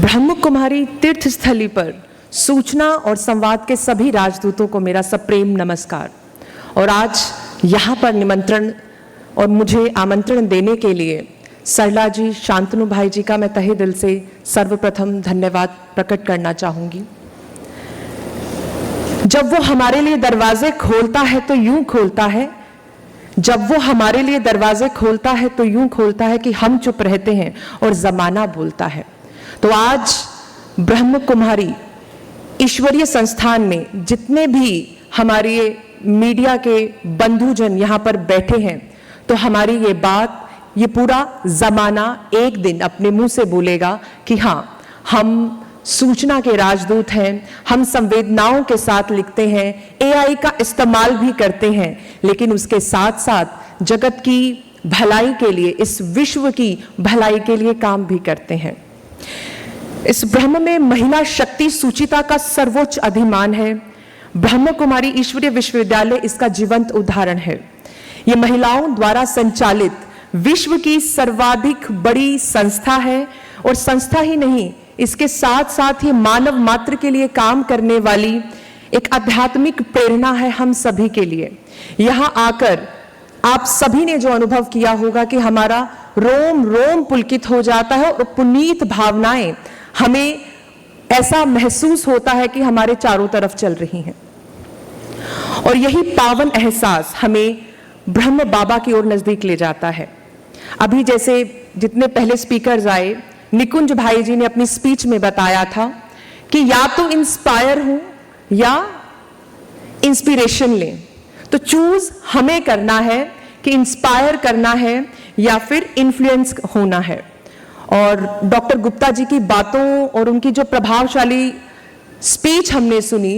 ब्रह्म कुमारी तीर्थ स्थली पर सूचना और संवाद के सभी राजदूतों को मेरा सप्रेम नमस्कार। और आज यहाँ पर निमंत्रण और मुझे आमंत्रण देने के लिए सरला जी, शांतनु भाई जी का मैं तहे दिल से सर्वप्रथम धन्यवाद प्रकट करना चाहूँगी। जब वो हमारे लिए दरवाजे खोलता है तो यूं खोलता है, जब वो हमारे लिए दरवाजे खोलता है तो यूं खोलता है कि हम चुप रहते हैं और जमाना बोलता है। तो आज ब्रह्म कुमारी ईश्वरीय संस्थान में जितने भी हमारे मीडिया के बंधुजन यहाँ पर बैठे हैं, तो हमारी ये बात, ये पूरा जमाना एक दिन अपने मुंह से बोलेगा कि हाँ, हम सूचना के राजदूत हैं, हम संवेदनाओं के साथ लिखते हैं, एआई का इस्तेमाल भी करते हैं, लेकिन उसके साथ साथ जगत की भलाई के लिए, इस विश्व की भलाई के लिए काम भी करते हैं। इस ब्रह्म में महिला शक्ति सूचिता का सर्वोच्च अधिमान है। ब्रह्म कुमारी ईश्वरीय विश्वविद्यालय इसका जीवंत उदाहरण है। ये महिलाओं द्वारा संचालित विश्व की सर्वाधिक बड़ी संस्था है, और संस्था ही नहीं, इसके साथ साथ ही मानव मात्र के लिए काम करने वाली एक आध्यात्मिक प्रेरणा है हम सभी के लिए। यहाँ आकर आप सभी ने जो अनुभव किया होगा कि हमारा रोम रोम पुलकित हो जाता है और पुनीत भावनाएं, हमें ऐसा महसूस होता है कि हमारे चारों तरफ चल रही हैं। और यही पावन एहसास हमें ब्रह्म बाबा की ओर नजदीक ले जाता है। अभी जैसे जितने पहले स्पीकर्स आए, निकुंज भाई जी ने अपनी स्पीच में बताया था कि या तो इंस्पायर हो या इंस्पिरेशन लें। तो चूज हमें करना है कि इंस्पायर करना है या फिर इन्फ्लुएंस होना है। और डॉक्टर गुप्ता जी की बातों और उनकी जो प्रभावशाली स्पीच हमने सुनी,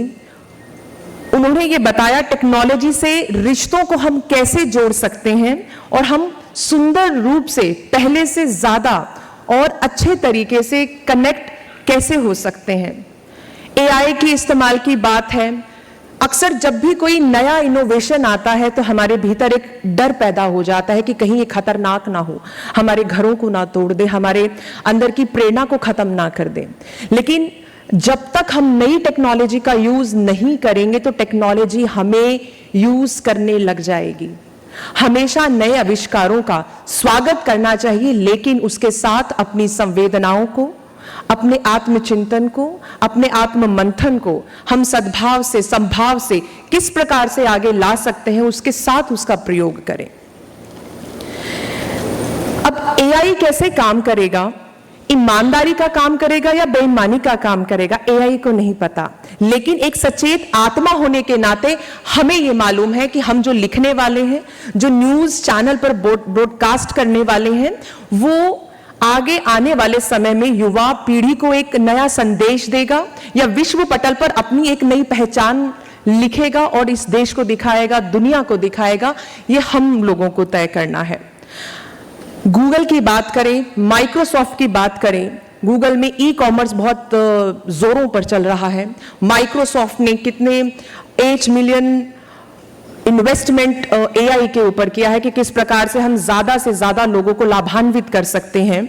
उन्होंने ये बताया टेक्नोलॉजी से रिश्तों को हम कैसे जोड़ सकते हैं और हम सुंदर रूप से, पहले से ज्यादा और अच्छे तरीके से कनेक्ट कैसे हो सकते हैं। एआई के इस्तेमाल की बात है। अक्सर जब भी कोई नया इनोवेशन आता है तो हमारे भीतर एक डर पैदा हो जाता है कि कहीं ये खतरनाक ना हो, हमारे घरों को ना तोड़ दे, हमारे अंदर की प्रेरणा को खत्म ना कर दे। लेकिन जब तक हम नई टेक्नोलॉजी का यूज नहीं करेंगे तो टेक्नोलॉजी हमें यूज करने लग जाएगी। हमेशा नए आविष्कारों का स्वागत करना चाहिए, लेकिन उसके साथ अपनी संवेदनाओं को, अपने आत्मचिंतन को, अपने आत्म मंथन को हम सद्भाव से, संभाव से किस प्रकार से आगे ला सकते हैं, उसके साथ उसका प्रयोग करें। अब एआई कैसे काम करेगा? ईमानदारी का काम करेगा या बेईमानी का काम करेगा, एआई को नहीं पता। लेकिन एक सचेत आत्मा होने के नाते हमें यह मालूम है कि हम जो लिखने वाले हैं, जो न्यूज चैनल पर ब्रॉडकास्ट करने वाले हैं, वो आगे आने वाले समय में युवा पीढ़ी को एक नया संदेश देगा या विश्व पटल पर अपनी एक नई पहचान लिखेगा और इस देश को दिखाएगा, दुनिया को दिखाएगा। ये हम लोगों को तय करना है। गूगल की बात करें, माइक्रोसॉफ्ट की बात करें, गूगल में ई कॉमर्स बहुत जोरों पर चल रहा है। माइक्रोसॉफ्ट ने कितने 8 मिलियन इन्वेस्टमेंट एआई के ऊपर किया है कि किस प्रकार से हम ज्यादा से ज्यादा लोगों को लाभान्वित कर सकते हैं।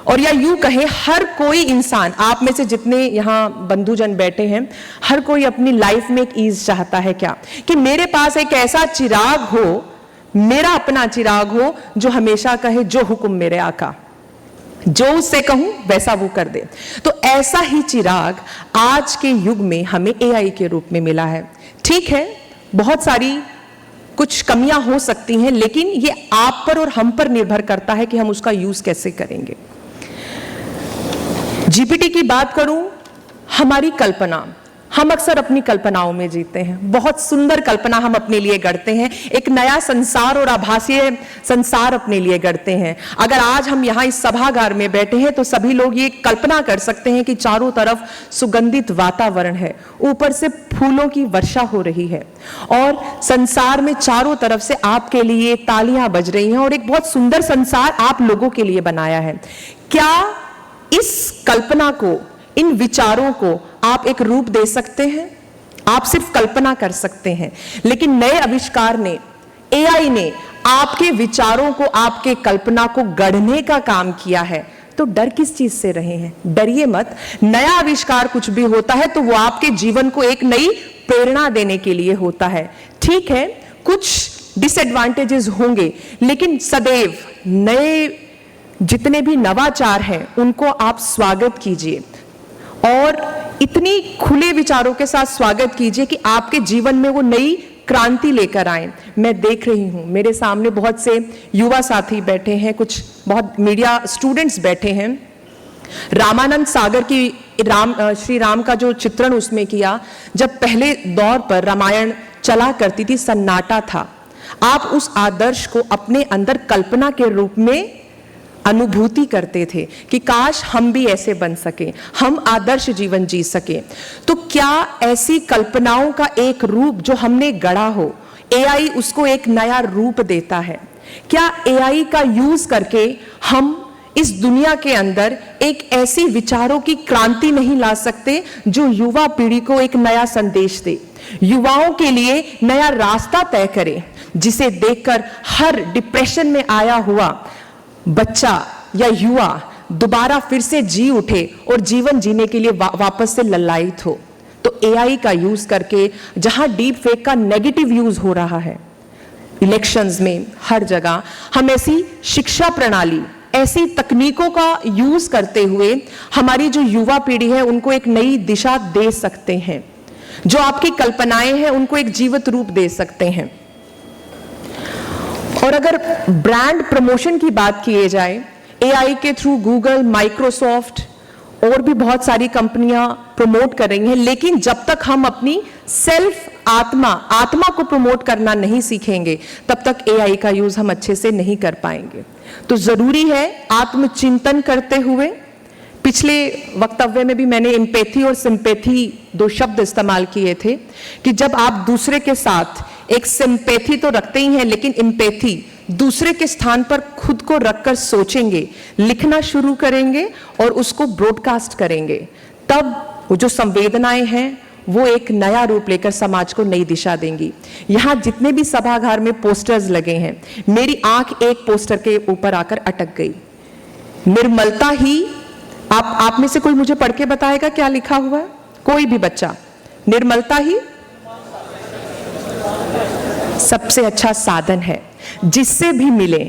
और या यूं कहें, हर कोई इंसान, आप में से जितने यहाँ बंधुजन बैठे हैं, हर कोई अपनी लाइफ में एक ईज चाहता है क्या, कि मेरे पास एक ऐसा चिराग हो, मेरा अपना चिराग हो, जो हमेशा कहे जो हुक्म मेरे आका, जो उससे कहूं वैसा वो कर दे। तो ऐसा ही चिराग आज के युग में हमें एआई के रूप में मिला है। ठीक है, बहुत सारी कुछ कमियां हो सकती हैं, लेकिन ये आप पर और हम पर निर्भर करता है कि हम उसका यूज कैसे करेंगे। जीपीटी की बात करूं, हमारी कल्पना, हम अक्सर अपनी कल्पनाओं में जीते हैं। बहुत सुंदर कल्पना हम अपने लिए गढ़ते हैं, एक नया संसार और आभासीय संसार अपने लिए गढ़ते हैं। अगर आज हम यहाँ इस सभागार में बैठे हैं तो सभी लोग ये कल्पना कर सकते हैं कि चारों तरफ सुगंधित वातावरण है, ऊपर से फूलों की वर्षा हो रही है और संसार में चारों तरफ से आपके लिए तालियां बज रही हैं और एक बहुत सुंदर संसार आप लोगों के लिए बनाया है। क्या इस कल्पना को, इन विचारों को आप एक रूप दे सकते हैं? आप सिर्फ कल्पना कर सकते हैं, लेकिन नए आविष्कार ने, एआई ने आपके विचारों को, आपके कल्पना को गढ़ने का काम किया है। तो डर किस चीज से रहे हैं? डरिए मत। नया आविष्कार कुछ भी होता है तो वो आपके जीवन को एक नई प्रेरणा देने के लिए होता है। ठीक है, कुछ डिसएडवांटेजेस होंगे, लेकिन सदैव नए जितने भी नवाचार हैं उनको आप स्वागत कीजिए और इतनी खुले विचारों के साथ स्वागत कीजिए कि आपके जीवन में वो नई क्रांति लेकर आए। मैं देख रही हूं मेरे सामने बहुत से युवा साथी बैठे हैं, कुछ बहुत मीडिया स्टूडेंट्स बैठे हैं। रामानंद सागर की श्री राम का जो चित्रण उसमें किया, जब पहले दौर पर रामायण चला करती थी, सन्नाटा था। आप उस आदर्श को अपने अंदर कल्पना के रूप में अनुभूति करते थे कि काश हम भी ऐसे बन सके, हम आदर्श जीवन जी सके। तो क्या ऐसी कल्पनाओं का एक रूप जो हमने गढ़ा हो, एआई उसको एक नया रूप देता है? क्या एआई का यूज करके हम इस दुनिया के अंदर एक ऐसी विचारों की क्रांति नहीं ला सकते जो युवा पीढ़ी को एक नया संदेश दे, युवाओं के लिए नया रास्ता तय करे, जिसे देखकर हर डिप्रेशन में आया हुआ बच्चा या युवा दोबारा फिर से जी उठे और जीवन जीने के लिए वापस से ललायित हो? तो एआई का यूज करके, जहां डीप फेक का नेगेटिव यूज हो रहा है इलेक्शंस में, हर जगह हम ऐसी शिक्षा प्रणाली, ऐसी तकनीकों का यूज करते हुए हमारी जो युवा पीढ़ी है उनको एक नई दिशा दे सकते हैं, जो आपकी कल्पनाएं हैं उनको एक जीवित रूप दे सकते हैं। और अगर ब्रांड प्रमोशन की बात किए जाए, एआई के थ्रू गूगल, माइक्रोसॉफ्ट और भी बहुत सारी कंपनियां प्रमोट कर रही हैं, लेकिन जब तक हम अपनी सेल्फ आत्मा को प्रमोट करना नहीं सीखेंगे, तब तक एआई का यूज हम अच्छे से नहीं कर पाएंगे। तो जरूरी है आत्मचिंतन करते हुए, पिछले वक्तव्य में भी मैंने एम्पैथी और सिंपैथी दो शब्द इस्तेमाल किए थे कि जब आप दूसरे के साथ एक सिंपैथी तो रखते ही हैं, लेकिन एम्पैथी दूसरे के स्थान पर खुद को रखकर सोचेंगे, लिखना शुरू करेंगे और उसको ब्रॉडकास्ट करेंगे, तब वो जो संवेदनाएं हैं वो एक नया रूप लेकर समाज को नई दिशा देंगी। यहाँ जितने भी सभागार में पोस्टर्स लगे हैं, मेरी आंख एक पोस्टर के ऊपर आकर अटक गई। निर्मलता ही, आप में से कोई मुझे पढ़ के बताएगा क्या लिखा हुआ है? कोई भी बच्चा, निर्मलता ही सबसे अच्छा साधन है जिससे भी मिले।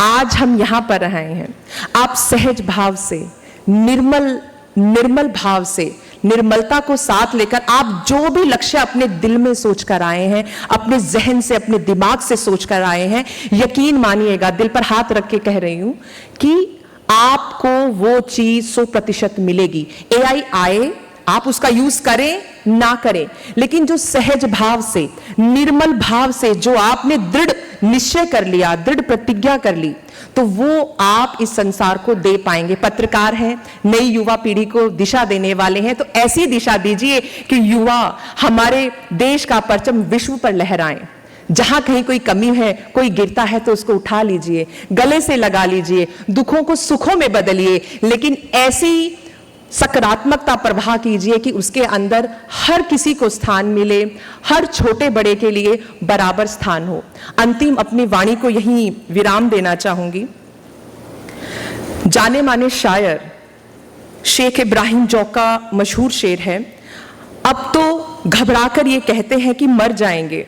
आज हम यहां पर आए हैं, आप सहज भाव से, निर्मल भाव से, निर्मलता को साथ लेकर आप जो भी लक्ष्य अपने दिल में सोच कर आए हैं, अपने जहन से, अपने दिमाग से सोच कर आए हैं, यकीन मानिएगा, दिल पर हाथ रख के कह रही हूं कि आपको वो चीज 100% मिलेगी। एआई आए, आप उसका यूज करें ना करें, लेकिन जो सहज भाव से, निर्मल भाव से, जो आपने दृढ़ निश्चय कर लिया, दृढ़ प्रतिज्ञा कर ली, तो वो आप इस संसार को दे पाएंगे। पत्रकार हैं, नई युवा पीढ़ी को दिशा देने वाले हैं, तो ऐसी दिशा दीजिए कि युवा हमारे देश का परचम विश्व पर लहराएं। जहां कहीं कोई कमी है, कोई गिरता है तो उसको उठा लीजिए, गले से लगा लीजिए, दुखों को सुखों में बदलिए, लेकिन ऐसी सकारात्मकता प्रवाह कीजिए कि उसके अंदर हर किसी को स्थान मिले, हर छोटे बड़े के लिए बराबर स्थान हो। अंतिम अपनी वाणी को यहीं विराम देना चाहूंगी। जाने माने शायर शेख इब्राहिम जौक का मशहूर शेर है, अब तो घबराकर ये कहते हैं कि मर जाएंगे,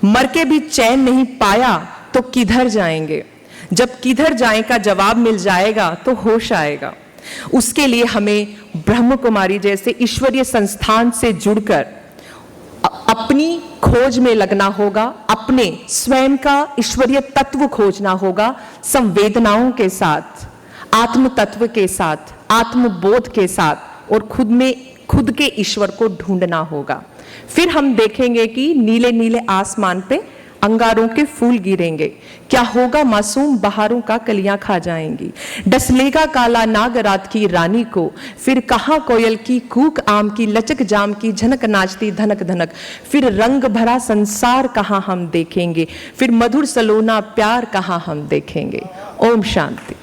मर के भी चैन नहीं पाया तो किधर जाएंगे, जब किधर जाए का जवाब मिल जाएगा तो होश आएगा। उसके लिए हमें ब्रह्म कुमारी जैसे ईश्वरीय संस्थान से जुड़कर अपनी खोज में लगना होगा, अपने स्वयं का ईश्वरीय तत्व खोजना होगा, संवेदनाओं के साथ, आत्म तत्व के साथ, आत्मबोध के साथ, और खुद के ईश्वर को ढूंढना होगा। फिर हम देखेंगे कि नीले नीले आसमान पे अंगारों के फूल गिरेंगे, क्या होगा मासूम बहारों का कलियां खा जाएंगी, डसलेगा काला नाग रात की रानी को, फिर कहां कोयल की कूक आम की, लचक जाम की झनक नाचती धनक धनक, फिर रंग भरा संसार कहां हम देखेंगे, फिर मधुर सलोना प्यार कहां हम देखेंगे। ओम शांति।